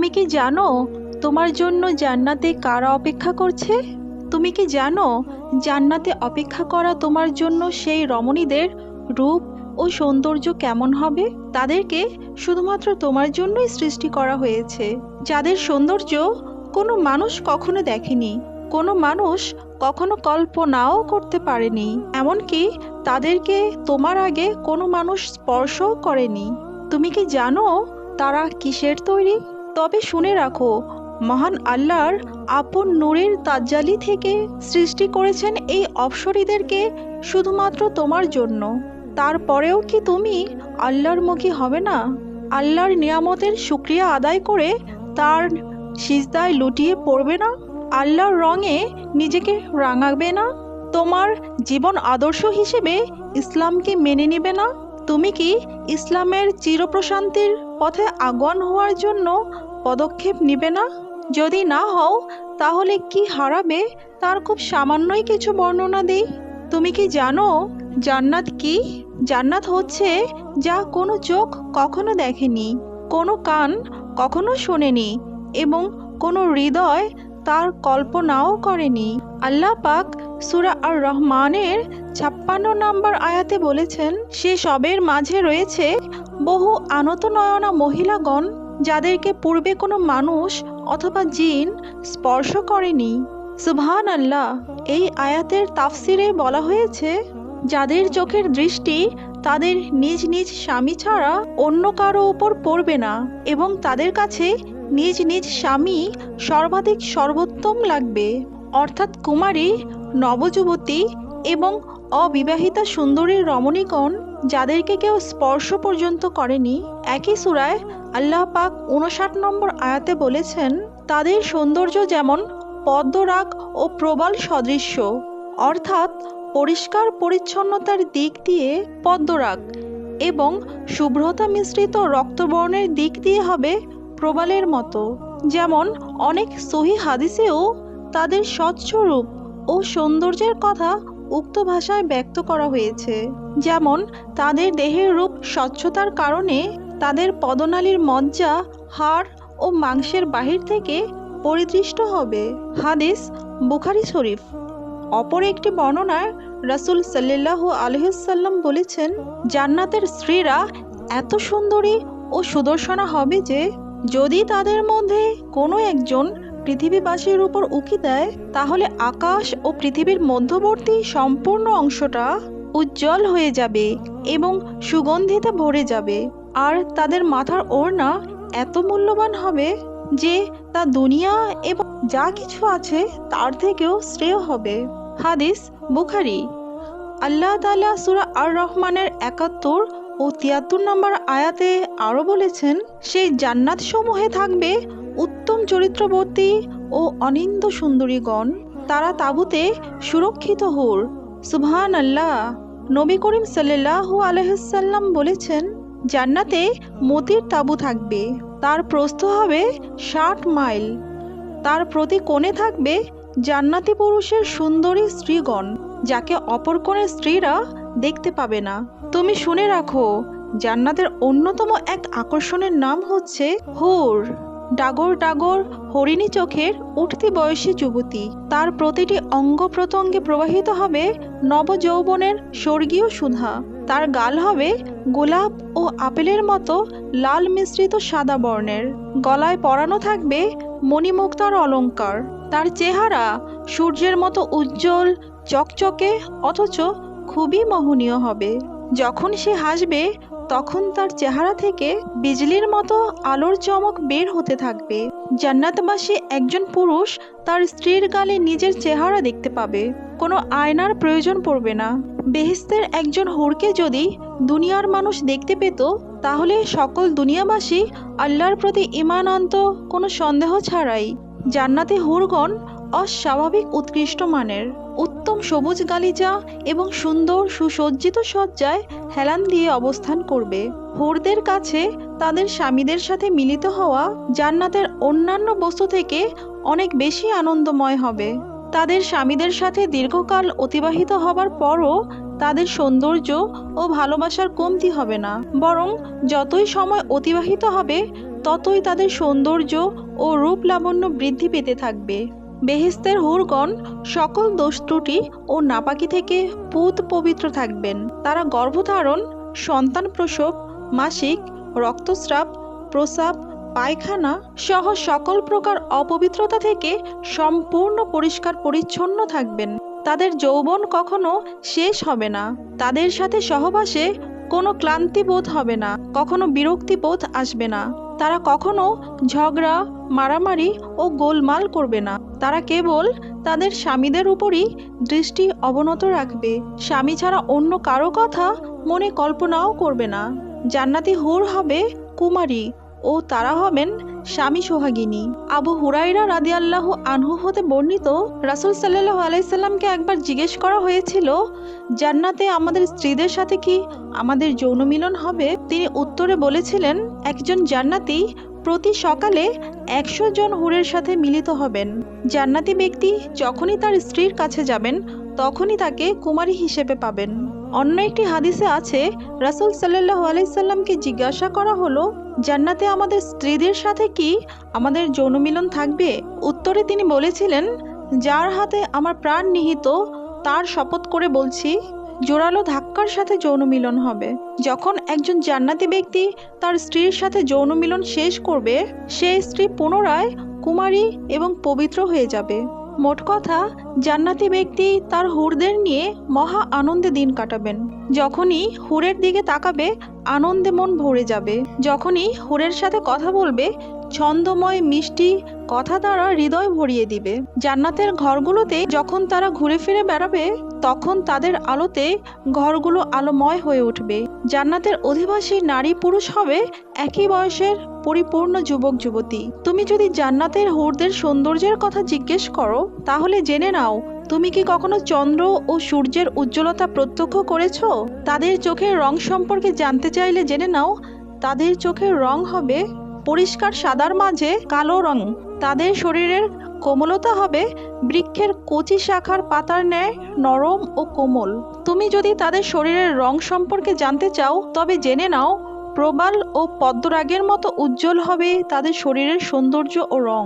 তুমি কি জানো তোমার জন্য জান্নাতে কারা অপেক্ষা করছে? তুমি কি জানো জান্নাতে অপেক্ষা করা তোমার জন্য সেই রমণীদের রূপ ও সৌন্দর্য কেমন হবে? তাদেরকে শুধুমাত্র তোমার জন্যই সৃষ্টি করা হয়েছে, যাদের সৌন্দর্য কোনো মানুষ কখনো দেখেনি, কোনো মানুষ কখনো কল্পনাও করতে পারেনি, এমনকি তাদেরকে তোমার আগে কোনো মানুষ স্পর্শও করেনি। তুমি কি জানো তারা কিসের তৈরি? তবে শুনে রাখো, মহান আল্লাহর আপন নূরের তাজ্জালি থেকে সৃষ্টি করেছেন এই অপ্সরীদেরকে শুধুমাত্র তোমার জন্য। তারপরেও কি তুমি আল্লাহর মুখী হবে না? আল্লাহর নিয়ামতের শুকরিয়া আদায় করে তার সিজদায় লুটিয়ে পড়বে না? আল্লাহর রঙে নিজেকে রাঙাবে না? তোমার জীবন আদর্শ হিসেবে ইসলামকে মেনে নিবে না? তুমি কি ইসলামের চিরপ্রশান্তির পথে আগুয়ান হওয়ার জন্য পদক্ষেপ নিবে না? যদি না হও তাহলে কি হারাবে তার খুব সামান্যই কিছু বর্ণনা দিই। তুমি কি জানো জান্নাত কি? জান্নাত হচ্ছে যা কোনো চোখ কখনো দেখেনি, কোনো কান কখনো শোনেনি এবং কোনো হৃদয় তার কল্পনাও করেনি। আল্লাহ পাক সূরা আর রহমানের 56 নম্বর আয়াতে বলেছেন, সে সবের মাঝে রয়েছে বহু আনত নয়না মহিলাগণ, যাদেরকে পূর্বে কোনো মানুষ অথবা জিন স্পর্শ করেনি। সুবহান আল্লাহ। এই আয়াতের তাফসিরে বলা হয়েছে, যাদের চোখের দৃষ্টি তাদের নিজ নিজ স্বামী ছাড়া অন্য কারো উপর পড়বে না এবং তাদের কাছে নিজ নিজ স্বামী সর্বাধিক সর্বোত্তম লাগবে, অর্থাৎ কুমারী, নবযুবতী এবং অবিবাহিতা সুন্দরী রমণীগণ, যাদেরকে কেউ স্পর্শ পর্যন্ত করেনি। একই সূরায় আল্লাহ পাক 59 নম্বর আয়াতে বলেছেন, তাদের সৌন্দর্য যেমন পদ্মরাগ ও প্রবাল সদৃশ্য, অর্থাৎ পরিষ্কার পরিচ্ছন্নতার দিক দিয়ে পদ্মরাগ এবং শুভ্রতা মিশ্রিত রক্তবর্ণের দিক দিয়ে হবে প্রবালের মতো। যেমন অনেক সহিহ হাদিসেও তাদের স্বচ্ছ রূপ ও সৌন্দর্যের কথা উক্ত ভাষায় ব্যক্ত করা হয়েছে। যেমন তাদের দেহের রূপ স্বচ্ছতার কারণে তাদের পদনালীর মজ্জা, হাড় ও মাংসের বাহির থেকে পরিদৃষ্ট হবে। হাদিস বুখারী শরীফ। অপর একটি বর্ণনায় রাসূল সাল্লাল্লাহু আলাইহি ওয়াসাল্লাম বলেছেন, জান্নাতের স্ত্রীরা এত সুন্দরী ও সুদর্শনা হবে যে যদি তাদের মধ্যে কোনো একজন পৃথিবীবাসীর উপর উকি দেয়, তাহলে আকাশ ও পৃথিবীর মধ্যবর্তী সম্পূর্ণ অংশটা উজ্জ্বল হয়ে যাবে এবং সুগন্ধিতে ভরে যাবে। আর তাদের মাথার ওড়না এত মূল্যবান হবে যে তা দুনিয়া এবং যা কিছু আছে তার থেকেও শ্রেয় হবে। হাদিস বুখারী। আল্লাহ তাআলা সূরা আর রহমানের 71 ও 73 নম্বর আয়াতে আরও বলেছেন, সেই জান্নাত সমূহে থাকবে উত্তম চরিত্রবতী ও অনিন্দ সুন্দরীগণ, তারা তাঁবুতে সুরক্ষিত হুর। সুবহান আল্লাহ। নবী করিম সাল্লাল্লাহু আলাইহি ওয়াসাল্লাম বলেছেন, জান্নাতে মতির তাঁবু থাকবে, তার প্রস্থ হবে 60 মাইল, তার প্রতি কোণে থাকবে জান্নাতি পুরুষের সুন্দরী স্ত্রীগণ, যাকে অপর কোণের স্ত্রীরা দেখতে পাবে না। তুমি শুনে রাখো, জান্নাতের অন্যতম এক আকর্ষণের নাম হচ্ছে হুর, ডাগর ডাগর হরিণী চোখের উঠতি বয়সী যুবতী। তার প্রতিটি অঙ্গ প্রত্যঙ্গে প্রবাহিত হবে নবযৌবনের স্বর্গীয় সুধা। তার গাল হবে গোলাপ ও আপেলের মতো লাল মিশ্রিত সাদা বর্ণের। গলায় পরানো থাকবে মণিমুক্তার অলঙ্কার। তার চেহারা সূর্যের মতো উজ্জ্বল চকচকে অথচ খুবই মোহনীয় হবে। যখন সে হাসবে তখন তার চেহারা থেকে বিজলির মতো আলোর চমক বের হতে থাকবে। জান্নাতবাসী একজন পুরুষ তার স্ত্রীর গালে নিজের চেহারা দেখতে পাবে, কোনো আয়নার প্রয়োজন পড়বে না। বেহেশতের একজন হুরকে যদি দুনিয়ার মানুষ দেখতে পেত, তাহলে সকল দুনিয়াবাসী আল্লাহর প্রতি ঈমান আনত কোনো সন্দেহ ছাড়াই। জান্নাতি হুরগণ অস্বাভাবিক উৎকৃষ্ট মানের, উত্তম সবুজ গালিচা এবং সুন্দর সুসজ্জিত সজ্জায় হেলান দিয়ে অবস্থান করবে। হুরদের কাছে তাদের স্বামীদের সাথে মিলিত হওয়া জান্নাতের অন্যান্য বস্তু থেকে অনেক বেশি আনন্দময় হবে। তাদের স্বামীদের সাথে দীর্ঘকাল অতিবাহিত হবার পরও তাদের সৌন্দর্য ও ভালোবাসার কমতি হবে না, বরং যতই সময় অতিবাহিত হবে ততই তাদের সৌন্দর্য ও রূপ লাবণ্য বৃদ্ধি পেতে থাকবে। বেহেশতের হুরগণ সকল দোষ ত্রুটি ও নাপাকি থেকে পুত পবিত্র থাকবেন। তারা গর্ভধারণ, সন্তান প্রসব, মাসিক, রক্তস্রাব, প্রস্রাব, পায়খানা সহ সকল প্রকার অপবিত্রতা থেকে সম্পূর্ণ পরিষ্কার পরিচ্ছন্ন থাকবেন। তাদের যৌবন কখনো শেষ হবে না। তাদের সাথে সহবাসে কোনো ক্লান্তি বোধ হবে না, কখনো বিরক্তি বোধ আসবে না। তারা কখনো ঝগড়া, মারামারি ও গোলমাল করবে না। তারা কেবল তাদের স্বামীদের উপরই দৃষ্টি অবনত রাখবে। স্বামী ছাড়া অন্য কারো কথা মনে কল্পনাও করবে না। জান্নাতি হুর হবে কুমারী ও তারা হবেন স্বামী সোহাগিনী। আবু হুরাইরা রাদিয়াল্লাহু আনহু হতে বর্ণিত, রাসূল সাল্লাল্লাহু আলাইহি সাল্লামকে একবার জিজ্ঞেস করা হয়েছিল, জান্নাতে আমাদের স্ত্রীদের সাথে কি আমাদের যৌন মিলন হবে? তিনি উত্তরে বলেছিলেন, একজন জান্নাতি প্রতি সকালে 100 জন হুরের সাথে মিলিত হবেন। জান্নাতি ব্যক্তি যখনই তার স্ত্রীর কাছে যাবেন তখনই তাকে কুমারী হিসেবে পাবেন। অন্য একটি হাদিসে আছে, রাসূল সাল্লাল্লাহু আলাইহি সাল্লামকে জিজ্ঞাসা করা হলো, জান্নাতে আমাদের স্ত্রীদের সাথে কি আমাদের যৌন মিলন থাকবে? উত্তরে তিনি বলেছিলেন, যার হাতে আমার প্রাণ নিহিত তার শপথ করে বলছি, জোরালো ধাক্কার সাথে যৌন মিলন হবে। যখন একজন জান্নাতি ব্যক্তি তার স্ত্রীর সাথে যৌন মিলন শেষ করবে, সেই স্ত্রী পুনরায় কুমারী এবং পবিত্র হয়ে যাবে। মোট কথা, জান্নাতি ব্যক্তি তার হুরদের নিয়ে মহা আনন্দে দিন কাটাবেন। যখনই হুরের দিকে তাকাবে আনন্দে মন ভরে যাবে। যখনই হুরের সাথে কথা বলবে ছন্দময় মিষ্টি কথা দ্বারা হৃদয় ভরিয়ে দিবে। জান্নাতের ঘরগুলোতে যখন তারা ঘুরে ফিরে বেড়াবে তখন তাদের আলোতে ঘরগুলো আলোময় হয়ে উঠবে। জান্নাতের অধিবাসী নারী পুরুষ হবে একই বয়সের পরিপূর্ণ যুবক যুবতী। তুমি যদি জান্নাতের হুরদের সৌন্দর্যের কথা জিজ্ঞেস করো তাহলে জেনে নাও, তুমি কি কখনো চন্দ্র ও সূর্যের উজ্জ্বলতা প্রত্যক্ষ করেছো? তাদের চোখের রং সম্পর্কে জানতে চাইলে জেনে নাও, তাদের চোখের রং হবে পরিষ্কার সাদার মাঝে কালো রং। তাদের শরীরের কোমলতা হবে বৃক্ষের কচি শাখার পাতার ন্যায় নরম ও কোমল। তুমি যদি তাদের শরীরের রং সম্পর্কে জানতে চাও তবে জেনে নাও, প্রবাল ও পদ্মরাগের মতো উজ্জ্বল হবে তাদের শরীরের সৌন্দর্য ও রং।